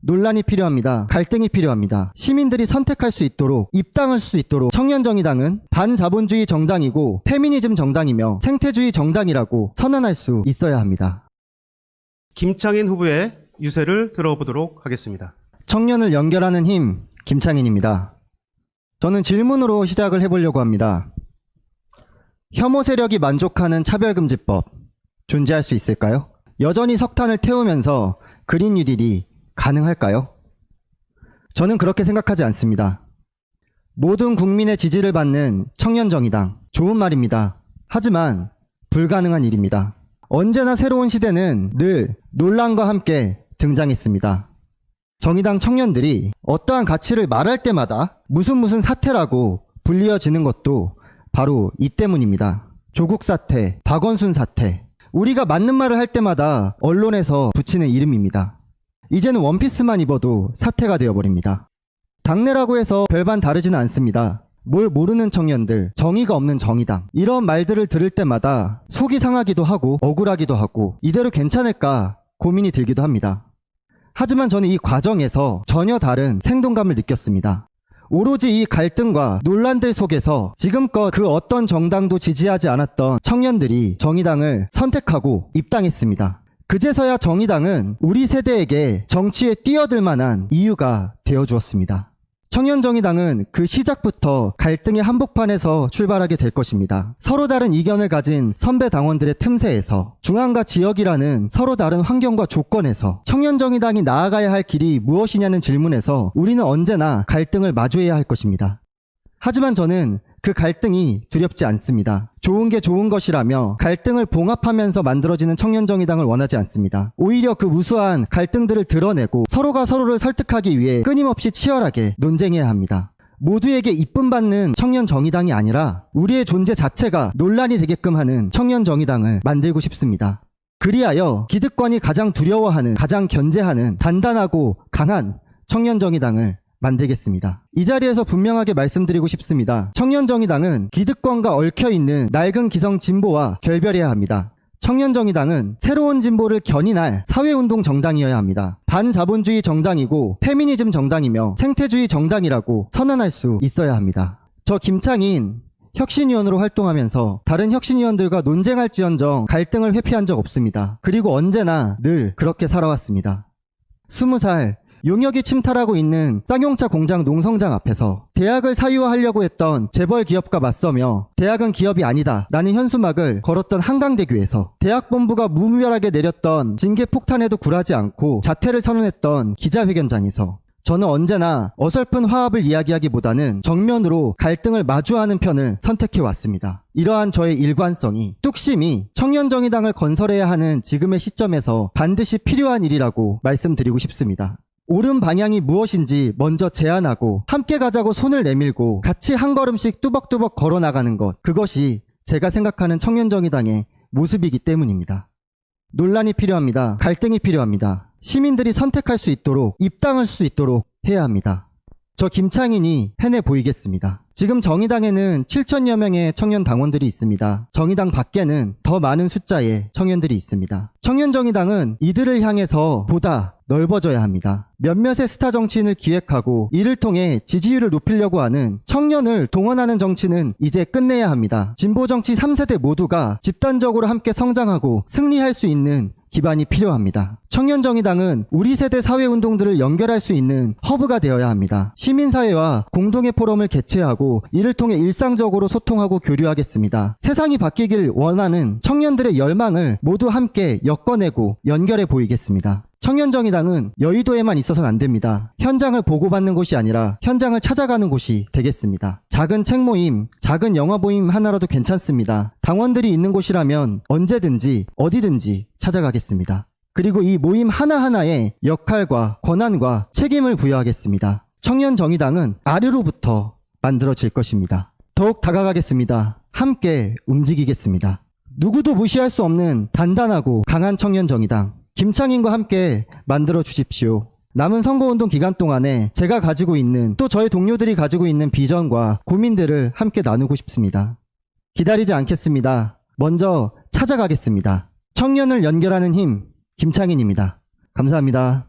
논란이 필요합니다. 갈등이 필요합니다. 시민들이 선택할 수 있도록, 입당할 수 있도록 청년정의당은 반자본주의 정당이고 페미니즘 정당이며 생태주의 정당이라고 선언할 수 있어야 합니다. 김창인 후보의 유세를 들어보도록 하겠습니다. 청년을 연결하는 힘, 김창인입니다. 저는 질문으로 시작을 해보려고 합니다. 혐오 세력이 만족하는 차별금지법 존재할 수 있을까요? 여전히 석탄을 태우면서 그린 뉴딜이 가능할까요? 저는 그렇게 생각하지 않습니다. 모든 국민의 지지를 받는 청년정의당, 좋은 말입니다. 하지만 불가능한 일입니다. 언제나 새로운 시대는 늘 논란과 함께 등장했습니다. 정의당 청년들이 어떠한 가치를 말할 때마다 무슨 사태라고 불리어지는 것도 바로 이 때문입니다. 조국 사태, 박원순 사태, 우리가 맞는 말을 할 때마다 언론에서 붙이는 이름입니다. 이제는 원피스만 입어도 사태가 되어버립니다. 당내라고 해서 별반 다르지는 않습니다. 뭘 모르는 청년들, 정의가 없는 정의당, 이런 말들을 들을 때마다 속이 상하기도 하고 억울하기도 하고 이대로 괜찮을까 고민이 들기도 합니다. 하지만 저는 이 과정에서 전혀 다른 생동감을 느꼈습니다. 오로지 이 갈등과 논란들 속에서 지금껏 그 어떤 정당도 지지하지 않았던 청년들이 정의당을 선택하고 입당했습니다. 그제서야 정의당은 우리 세대에게 정치에 뛰어들 만한 이유가 되어주었습니다. 청년정의당은 그 시작부터 갈등의 한복판에서 출발하게 될 것입니다. 서로 다른 이견을 가진 선배 당원들의 틈새에서, 중앙과 지역이라는 서로 다른 환경과 조건에서 청년정의당이 나아가야 할 길이 무엇이냐는 질문에서 우리는 언제나 갈등을 마주해야 할 것입니다. 하지만 저는 그 갈등이 두렵지 않습니다. 좋은 게 좋은 것이라며 갈등을 봉합하면서 만들어지는 청년정의당을 원하지 않습니다. 오히려 그 무수한 갈등들을 드러내고 서로가 서로를 설득하기 위해 끊임없이 치열하게 논쟁해야 합니다. 모두에게 이쁨 받는 청년정의당이 아니라 우리의 존재 자체가 논란이 되게끔 하는 청년정의당을 만들고 싶습니다. 그리하여 기득권이 가장 두려워하는, 가장 견제하는 단단하고 강한 청년정의당을 만들겠습니다. 이 자리에서 분명하게 말씀드리고 싶습니다. 청년정의당은 기득권과 얽혀있는 낡은 기성 진보와 결별해야 합니다. 청년정의당은 새로운 진보를 견인할 사회운동 정당이어야 합니다. 반자본주의 정당이고 페미니즘 정당이며 생태주의 정당이라고 선언할 수 있어야 합니다. 저 김창인 혁신위원으로 활동하면서 다른 혁신위원들과 논쟁할지언정 갈등을 회피한 적 없습니다. 그리고 언제나 늘 그렇게 살아왔습니다. 20살 용역이 침탈하고 있는 쌍용차 공장 농성장 앞에서 대학을 사유화하려고 했던 재벌 기업과 맞서며 대학은 기업이 아니다 라는 현수막을 걸었던 한강대교에서 대학본부가 무분별하게 내렸던 징계폭탄에도 굴하지 않고 자퇴를 선언했던 기자회견장에서 저는 언제나 어설픈 화합을 이야기하기보다는 정면으로 갈등을 마주하는 편을 선택해왔습니다. 이러한 저의 일관성이, 뚝심이 청년정의당을 건설해야 하는 지금의 시점에서 반드시 필요한 일이라고 말씀드리고 싶습니다. 옳은 방향이 무엇인지 먼저 제안하고 함께 가자고 손을 내밀고 같이 한 걸음씩 뚜벅뚜벅 걸어나가는 것, 그것이 제가 생각하는 청년정의당의 모습이기 때문입니다. 논란이 필요합니다. 갈등이 필요합니다. 시민들이 선택할 수 있도록, 입당할 수 있도록 해야 합니다. 저 김창인이 해내 보이겠습니다. 지금 정의당에는 7천여 명의 청년 당원들이 있습니다. 정의당 밖에는 더 많은 숫자의 청년들이 있습니다. 청년정의당은 이들을 향해서 보다 넓어져야 합니다. 몇몇의 스타 정치인을 기획하고 이를 통해 지지율을 높이려고 하는 청년을 동원하는 정치는 이제 끝내야 합니다. 진보정치 3세대 모두가 집단적으로 함께 성장하고 승리할 수 있는 기반이 필요합니다. 청년정의당은 우리 세대 사회운동들을 연결할 수 있는 허브가 되어야 합니다. 시민사회와 공동의 포럼을 개최하고 이를 통해 일상적으로 소통하고 교류하겠습니다. 세상이 바뀌길 원하는 청년들의 열망을 모두 함께 엮어내고 연결해 보이겠습니다. 청년정의당은 여의도에만 있어서는 안 됩니다. 현장을 보고받는 곳이 아니라 현장을 찾아가는 곳이 되겠습니다. 작은 책 모임, 작은 영화 모임 하나라도 괜찮습니다. 당원들이 있는 곳이라면 언제든지 어디든지 찾아가겠습니다. 그리고 이 모임 하나하나에 역할과 권한과 책임을 부여하겠습니다. 청년정의당은 아래로부터 만들어질 것입니다. 더욱 다가가겠습니다. 함께 움직이겠습니다. 누구도 무시할 수 없는 단단하고 강한 청년정의당, 김창인과 함께 만들어 주십시오. 남은 선거운동 기간 동안에 제가 가지고 있는, 또 저희 동료들이 가지고 있는 비전과 고민들을 함께 나누고 싶습니다. 기다리지 않겠습니다. 먼저 찾아가겠습니다. 청년을 연결하는 힘, 김창인입니다. 감사합니다.